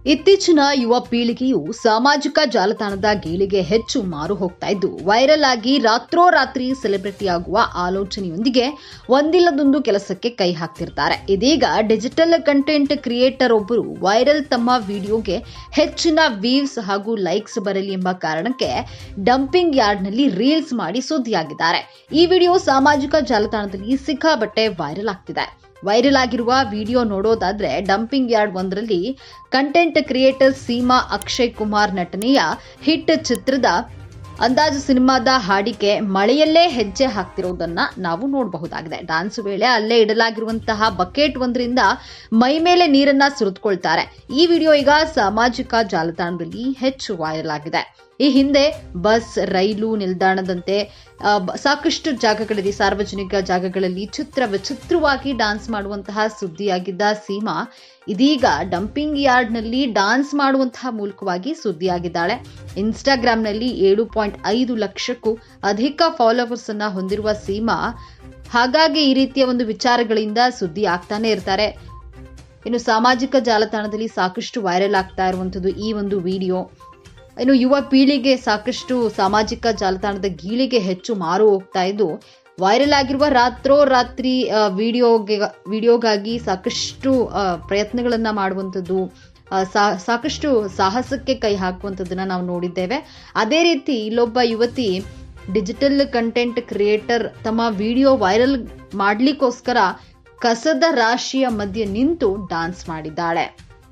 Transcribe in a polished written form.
ಇತ್ತೀಚಿನ ಯುವ ಪೀಳಿಗೆಯು ಸಾಮಾಜಿಕ ಜಾಲತಾಣದ ಗೀಳಿಗೆ ಹೆಚ್ಚು ಮಾರು ಹೋಗ್ತಾ ಇದ್ದು ವೈರಲ್ ಆಗಿ ರಾತ್ರೋರಾತ್ರಿ ಸೆಲೆಬ್ರಿಟಿ ಆಗುವ ಆಲೋಚನೆಯೊಂದಿಗೆ ಒಂದಿಲ್ಲದೊಂದು ಕೆಲಸಕ್ಕೆ ಕೈ ಹಾಕ್ತಿರ್ತಾರೆ. ಇದೀಗ ಡಿಜಿಟಲ್ ಕಂಟೆಂಟ್ ಕ್ರಿಯೇಟರ್ ಒಬ್ಬರು ವೈರಲ್ ತಮ್ಮ ವಿಡಿಯೋಗೆ ಹೆಚ್ಚಿನ ವ್ಯೂಸ್ ಹಾಗೂ ಲೈಕ್ಸ್ ಬರಲಿ ಎಂಬ ಕಾರಣಕ್ಕೆ ಡಂಪಿಂಗ್ ಯಾರ್ಡ್ನಲ್ಲಿ ರೀಲ್ಸ್ ಮಾಡಿ ಸುದ್ದಿಯಾಗಿದ್ದಾರೆ. ಈ ವಿಡಿಯೋ ಸಾಮಾಜಿಕ ಜಾಲತಾಣದಲ್ಲಿ ಸಿಕ್ಕಾಪಟ್ಟೆ ವೈರಲ್ ಆಗ್ತಿದೆ. ವೈರಲ್ ಆಗಿರುವ ವಿಡಿಯೋ ನೋಡೋದಾದ್ರೆ ಡಂಪಿಂಗ್ ಯಾರ್ಡ್ ಒಂದರಲ್ಲಿ ಕಂಟೆಂಟ್ ಕ್ರಿಯೇಟರ್ ಸೀಮಾ ಅಕ್ಷಯ್ ಕುಮಾರ್ ನಟನೆಯ ಹಿಟ್ ಚಿತ್ರದ ಅಂದಾಜು ಸಿನಿಮಾದ ಹಾಡಿಗೆ ಮಳೆಯಲ್ಲೇ ಹೆಜ್ಜೆ ಹಾಕ್ತಿರೋದನ್ನ ನಾವು ನೋಡಬಹುದಾಗಿದೆ. ಡಾನ್ಸ್ ವೇಳೆ ಅಲ್ಲೇ ಇಡಲಾಗಿರುವಂತಹ ಬಕೆಟ್ ಒಂದರಿಂದ ಮೈ ಮೇಲೆ ನೀರನ್ನ ಸುರಿದುಕೊಳ್ತಾರೆ. ಈ ವಿಡಿಯೋ ಈಗ ಸಾಮಾಜಿಕ ಜಾಲತಾಣದಲ್ಲಿ ಹೆಚ್ಚು ವೈರಲ್ ಆಗಿದೆ. ಈ ಹಿಂದೆ ಬಸ್, ರೈಲು ನಿಲ್ದಾಣದಂತೆ ಸಾಕಷ್ಟು ಜಾಗಗಳಲ್ಲಿ, ಸಾರ್ವಜನಿಕ ಜಾಗಗಳಲ್ಲಿ ವಿಚಿತ್ರವಾಗಿ ಡಾನ್ಸ್ ಮಾಡುವಂತಹ ಸುದ್ದಿಯಾಗಿದ್ದ ಸೀಮಾ ಇದೀಗ ಡಂಪಿಂಗ್ ಯಾರ್ಡ್ನಲ್ಲಿ ಡಾನ್ಸ್ ಮಾಡುವಂತಹ ಮೂಲಕವಾಗಿ ಸುದ್ದಿಯಾಗಿದ್ದಾಳೆ. ಇನ್ಸ್ಟಾಗ್ರಾಂನಲ್ಲಿ 7.5 ಲಕ್ಷಕ್ಕೂ ಅಧಿಕ ಫಾಲೋವರ್ಸ್ ಅನ್ನ ಹೊಂದಿರುವ ಸೀಮಾ ಹಾಗಾಗಿ ಈ ರೀತಿಯ ಒಂದು ವಿಚಾರಗಳಿಂದ ಸುದ್ದಿ ಆಗ್ತಾನೆ ಇರ್ತಾರೆ. ಇನ್ನು ಸಾಮಾಜಿಕ ಜಾಲತಾಣದಲ್ಲಿ ಸಾಕಷ್ಟು ವೈರಲ್ ಆಗ್ತಾ ಇರುವಂಥದ್ದು ಈ ಒಂದು ವಿಡಿಯೋ. ಇನ್ನು ಯುವ ಪೀಳಿಗೆ ಸಾಕಷ್ಟು ಸಾಮಾಜಿಕ ಜಾಲತಾಣದ ಗೀಳಿಗೆ ಹೆಚ್ಚು ಮಾರು ಹೋಗ್ತಾ ಇದ್ದು ವೈರಲ್ ಆಗಿರುವ ರಾತ್ರೋರಾತ್ರಿ ವಿಡಿಯೋಗಾಗಿ ಸಾಕಷ್ಟು ಪ್ರಯತ್ನಗಳನ್ನ ಮಾಡುವಂಥದ್ದು, ಸಾಕಷ್ಟು ಸಾಹಸಕ್ಕೆ ಕೈ ಹಾಕುವಂಥದ್ದನ್ನ ನಾವು ನೋಡಿದ್ದೇವೆ. ಅದೇ ರೀತಿ ಇಲ್ಲೊಬ್ಬ ಯುವತಿ ಡಿಜಿಟಲ್ ಕಂಟೆಂಟ್ ಕ್ರಿಯೇಟರ್ ತಮ್ಮ ವಿಡಿಯೋ ವೈರಲ್ ಮಾಡ್ಲಿಕ್ಕೋಸ್ಕರ ಕಸದ ರಾಶಿಯ ಮಧ್ಯೆ ನಿಂತು ಡಾನ್ಸ್ ಮಾಡಿದ್ದಾಳೆ.